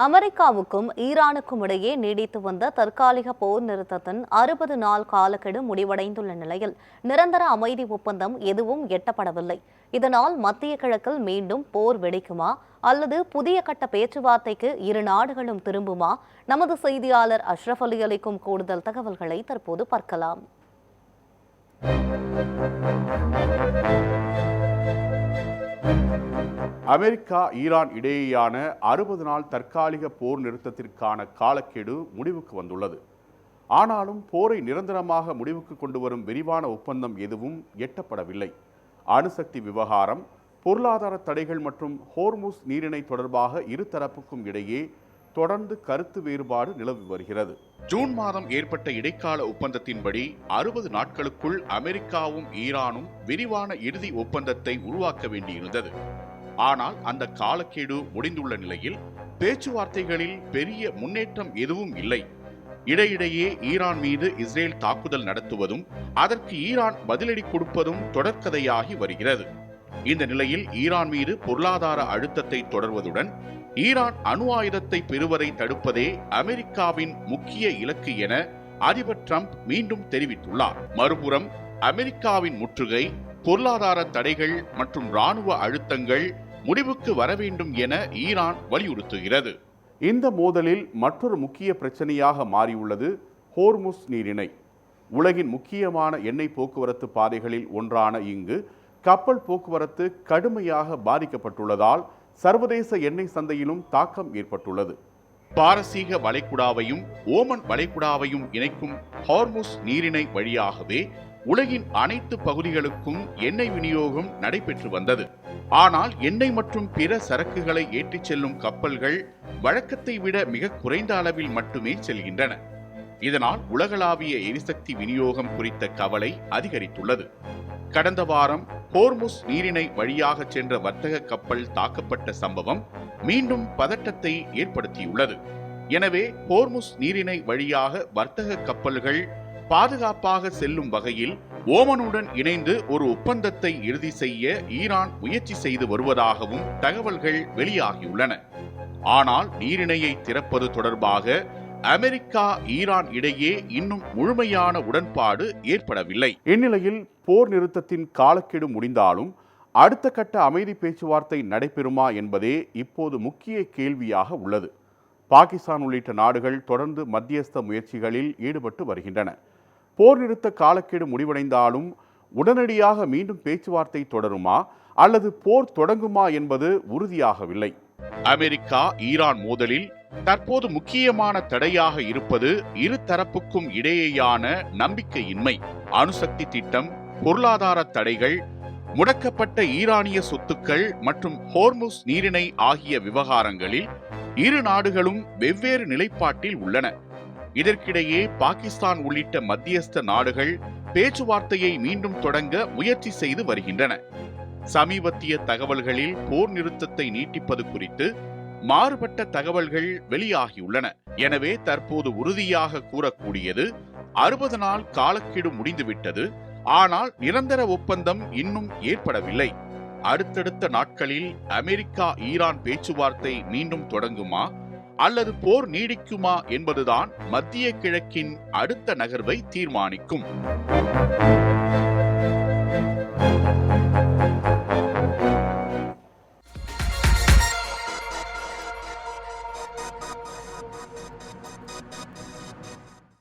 அமெரிக்காவுக்கும் ஈரானுக்கும் இடையே நீடித்து வந்த தற்காலிக போர் நிறுத்தத்தின் 60 நாள் காலக்கெடு முடிவடைந்துள்ள நிலையில் நிரந்தர அமைதி ஒப்பந்தம் எதுவும் எட்டப்படவில்லை. இதனால் மத்திய கிழக்கில் மீண்டும் போர் வெடிக்குமா அல்லது புதிய கட்ட பேச்சுவார்த்தைக்கு இரு நாடுகளும் திரும்புமா? நமது செய்தியாளர் அஷ்ரஃப் அலி அளிக்கும் கூடுதல் தகவல்களை தற்போது பார்க்கலாம். அமெரிக்கா ஈரான் இடையேயான 60 நாள் தற்காலிக போர் நிறுத்தத்திற்கான காலக்கெடு முடிவுக்கு வந்துள்ளது. ஆனாலும் போரை நிரந்தரமாக முடிவுக்கு கொண்டு வரும் விரிவான ஒப்பந்தம் எதுவும் எட்டப்படவில்லை. அணுசக்தி விவகாரம், பொருளாதார தடைகள் மற்றும் ஹோர்முஸ் நீரிணை தொடர்பாக இருதரப்புக்கும் இடையே தொடர்ந்து கருத்து வேறுபாடு நிலவி வருகிறது. ஜூன் மாதம் ஏற்பட்ட இடைக்கால ஒப்பந்தத்தின்படி 60 நாட்களுக்குள் அமெரிக்காவும் ஈரானும் விரிவான இறுதி ஒப்பந்தத்தை உருவாக்க வேண்டியிருந்தது. ஆனால் அந்த காலக்கெடு முடிந்துள்ள நிலையில் பேச்சுவார்த்தைகளில் பெரிய முன்னேற்றம் எதுவும் இல்லை. இடையிடையே ஈரான் மீது இஸ்ரேல் தாக்குதல் நடத்துவதும் அதற்கு ஈரான் பதிலடி கொடுப்பதும் தொடர்கதையாகி வருகிறது. இந்த நிலையில் ஈரான் மீது பொருளாதார அழுத்தத்தை தொடர்வதுடன் ஈரான் அணு ஆயுதத்தை பெறுவதை தடுப்பதே அமெரிக்காவின் முக்கிய இலக்கு என அதிபர் டிரம்ப் மீண்டும் தெரிவித்துள்ளார். மறுபுறம் அமெரிக்காவின் முற்றுகை, பொருளாதார தடைகள் மற்றும் இராணுவ அழுத்தங்கள் முடிவுக்கு வர வேண்டும் என ஈரான் வலியுறுத்துகிறது. இந்த மோதலில் மற்றொரு முக்கிய பிரச்சனையாக மாறியுள்ளது ஹோர்முஸ் நீரிணை. உலகின் முக்கியமான எண்ணெய் போக்குவரத்து பாதைகளில் ஒன்றான இங்கு கப்பல் போக்குவரத்து கடுமையாக பாதிக்கப்பட்டுள்ளதால் சர்வதேச எண்ணெய் சந்தையிலும் தாக்கம் ஏற்பட்டுள்ளது. பாரசீக வளைகுடாவையும் ஓமன் வளைகுடாவையும் இணைக்கும் ஹோர்முஸ் நீரிணை வழியாகவே உலகின் அனைத்து பகுதிகளுக்கும் எண்ணெய் விநியோகம் நடைபெற்று வந்தது. ஆனால் எண்ணெய் மற்றும் பிற சரக்குகளை ஏற்றிச் செல்லும் கப்பல்கள் வழக்கத்தை விட மிக குறைந்த அளவில் மட்டுமே செல்கின்றன. இதனால் உலகளாவிய எரிசக்தி விநியோகம் குறித்த கவலை அதிகரித்துள்ளது. கடந்த வாரம் ஹோர்முஸ் நீரிணை வழியாக சென்ற வர்த்தக கப்பல் தாக்கப்பட்ட சம்பவம் மீண்டும் பதட்டத்தை ஏற்படுத்தியுள்ளது. எனவே ஹோர்முஸ் நீரிணை வழியாக வர்த்தக கப்பல்கள் பாதுகாப்பாக செல்லும் வகையில் ஓமனுடன் இணைந்து ஒரு ஒப்பந்தத்தை இறுதி செய்ய ஈரான் முயற்சி செய்து வருவதாகவும் தகவல்கள் வெளியாகியுள்ளன. ஆனால் நீரிணையை திறப்பது தொடர்பாக அமெரிக்கா ஈரான் இடையே இன்னும் முழுமையான உடன்பாடு ஏற்படவில்லை. இந்நிலையில் போர் நிறுத்தத்தின் காலக்கெடு முடிந்தாலும் அடுத்த கட்ட அமைதி பேச்சுவார்த்தை நடைபெறுமா என்பதே இப்போது முக்கிய கேள்வியாக உள்ளது. பாகிஸ்தான் உள்ளிட்ட நாடுகள் தொடர்ந்து மத்தியஸ்த முயற்சிகளில் ஈடுபட்டு வருகின்றன. போர் நிறுத்த காலக்கெடு முடிவடைந்தாலும் உடனடியாக மீண்டும் பேச்சுவார்த்தை தொடருமா அல்லது போர் தொடங்குமா என்பது உறுதியாகவில்லை. அமெரிக்கா ஈரான் மோதலில் தற்போது முக்கியமான தடையாக இருப்பது இரு தரப்புக்கும் இடையேயான நம்பிக்கையின்மை. அணுசக்தி திட்டம், பொருளாதார தடைகள், முடக்கப்பட்ட ஈரானிய சொத்துக்கள் மற்றும் ஹோர்முஸ் நீரிணை ஆகிய விவகாரங்களில் இரு நாடுகளும் வெவ்வேறு நிலைப்பாட்டில் உள்ளன. இதற்கிடையே பாகிஸ்தான் உள்ளிட்ட மத்தியஸ்த நாடுகள் பேச்சுவார்த்தையை மீண்டும் தொடங்க முயற்சி செய்து வருகின்றன. சமீபத்திய தகவல்களில் போர் நிறுத்தத்தை நீட்டிப்பது குறித்து மாறுபட்ட தகவல்கள் வெளியாகியுள்ளன. எனவே தற்போது உறுதியாக கூறக்கூடியது 60 நாள் காலக்கெடு முடிந்துவிட்டது. ஆனால் நிரந்தர ஒப்பந்தம் இன்னும் ஏற்படவில்லை. அடுத்தடுத்த நாட்களில் அமெரிக்கா ஈரான் பேச்சுவார்த்தை மீண்டும் தொடங்குமா அல்லது போர் நீடிக்குமா என்பதுதான் மத்திய கிழக்கின் அடுத்த நகர்வை தீர்மானிக்கும்.